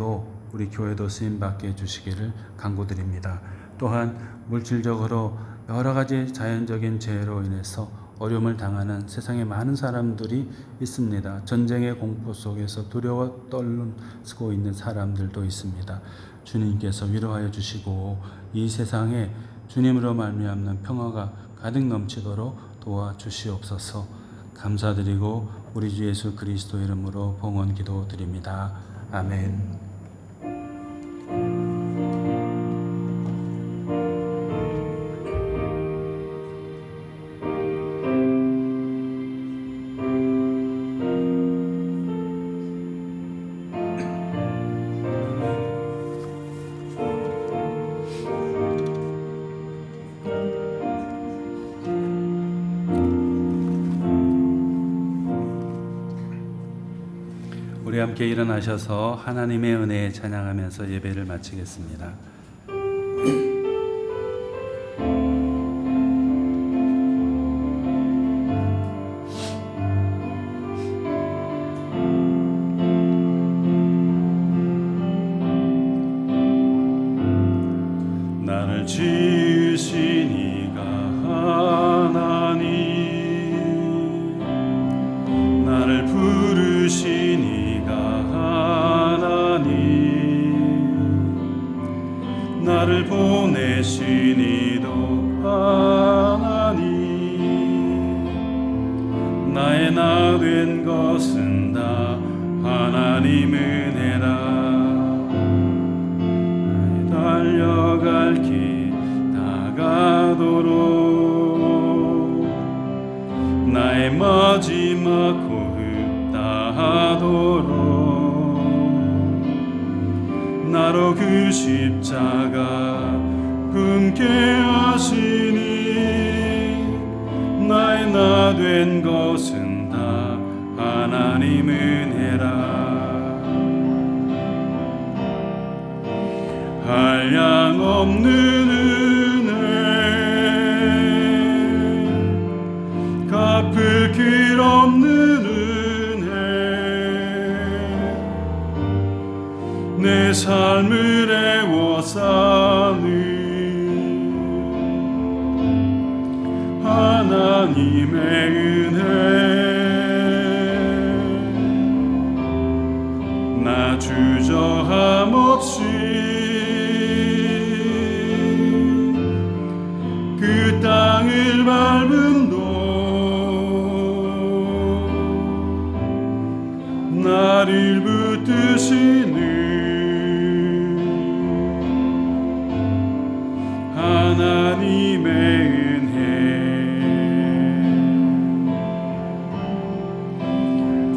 교회도 쓰임받게 해주시기를 간구드립니다. 또한 물질적으로 여러 가지 자연적인 재해로 인해서 어려움을 당하는 세상에 많은 사람들이 있습니다. 전쟁의 공포 속에서 두려워 떨고 있는 사람들도 있습니다. 주님께서 위로하여 주시고 이 세상에 주님으로 말미암는 평화가 가득 넘치도록 도와주시옵소서. 감사드리고 우리 주 예수 그리스도 이름으로 봉헌 기도드립니다. 아멘. 우리 함께 일어나셔서 하나님의 은혜에 찬양하면서 예배를 마치겠습니다. 나를 지으신 이가 하나님, 나를 부르신 이가 하나님, 나를 보내신 이도 하나님, 나의 나 된 것은 다 하나님 은혜라. 달려갈 길 다가도록 나의 마지막 호흡 다하도록 나로 그 십자가 품게 하시니 나의 나 된 것은 다 하나님 은혜라. 한량 없는 은혜, 갚을 길 없는 은혜, 내 삶을 애워싸는 하나님의 은혜, 나 주저함 없이 그 땅을 밟은 도 나를 붙드시는 하나님의 은혜,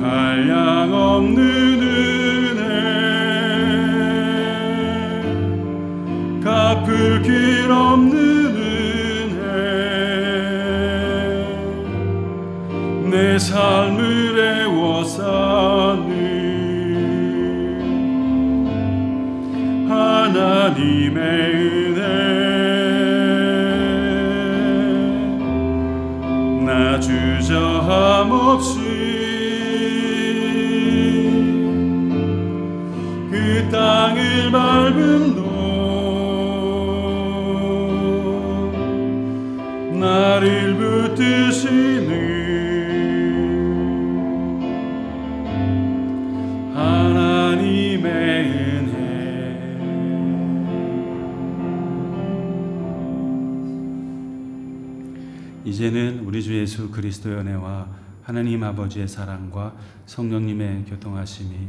한량 없는 은혜, 갚을 길 없는 내 삶을 애워싸는 하나님의 은혜, 나 주저함 없이 그 땅을 밟은 도 나를 붙드시는 하나님의 은혜. 이제는 우리 주 예수 그리스도의 은혜와 하나님 아버지의 사랑과 성령님의 교통하심이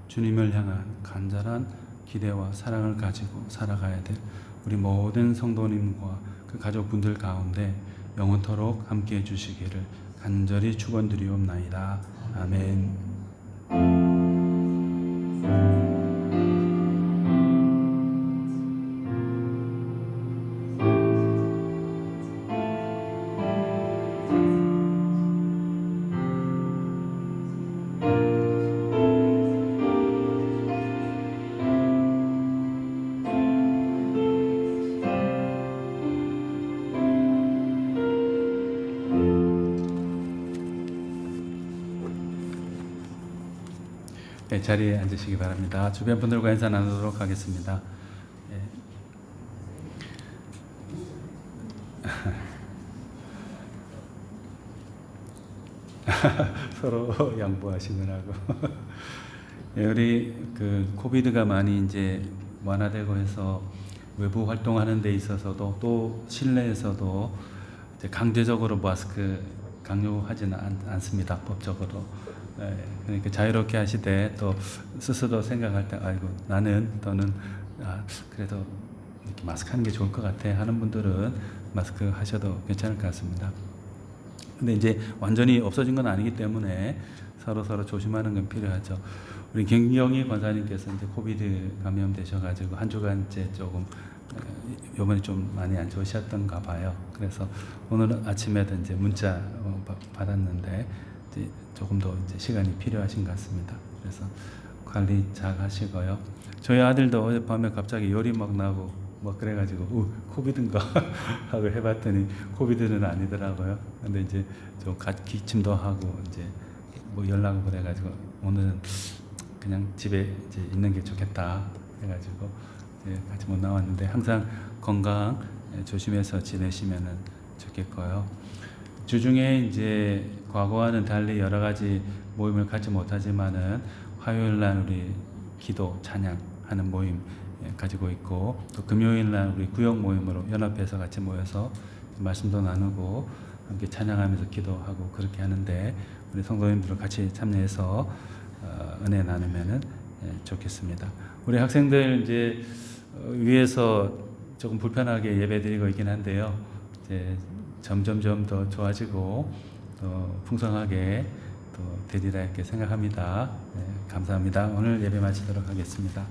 주님을 향한 간절한 기대와 사랑을 가지고 살아가야 될 우리 모든 성도님과 그 가족분들 가운데 영원토록 함께 해주시기를 간절히 축원드리옵나이다. 아멘. 네, 자리에 앉으시기 바랍니다. 주변 분들과 인사 나누도록 하겠습니다. 예. 서로 양보하시느라고. 예, 우리 그 코비드가 많이 이제 완화되고 해서 외부 활동하는 데 있어서도 또 실내에서도 이제 강제적으로 마스크 강요하지는 않습니다. 법적으로. 예, 그러니까 자유롭게 하시되 또 스스로 생각할 때 아이고 나는 또는 그래도 이렇게 마스크 하는 게 좋을 것 같아 하는 분들은 마스크 하셔도 괜찮을 것 같습니다. 근데 이제 완전히 없어진 건 아니기 때문에 서로 조심하는 건 필요하죠. 우리 김경희 권사님께서 이제 코비드 감염되셔가지고 한 주간째 조금 요번에 좀 많이 안 좋으셨던가 봐요. 그래서 오늘 아침에도 이제 문자 받았는데 이제 조금 더 이제 시간이 필요하신 것 같습니다. 그래서 관리 잘 하시고요. 저희 아들도 어젯밤에 갑자기 열이 막 나고 뭐 그래가지고 코비드인가 하고 해봤더니 코비드는 아니더라고요. 근데 이제 좀 기침도 하고 이제 뭐 연락을 그래가지고 오늘은 그냥 집에 이제 있는 게 좋겠다 해가지고 이제 같이 못 나왔는데 항상 건강 조심해서 지내시면은 좋겠고요. 주중에 이제 과거와는 달리 여러 가지 모임을 갖지 못하지만은 화요일 날 우리 기도 찬양하는 모임 가지고 있고 또 금요일 날 우리 구역 모임으로 연합해서 같이 모여서 말씀도 나누고 함께 찬양하면서 기도하고 그렇게 하는데 우리 성도님들 같이 참여해서 은혜 나누면은 좋겠습니다. 우리 학생들 이제 위에서 조금 불편하게 예배드리고 있긴 한데요. 이제 점점 더 좋아지고 또 풍성하게 또 되리라 이렇게 생각합니다. 네, 감사합니다. 오늘 예배 마치도록 하겠습니다.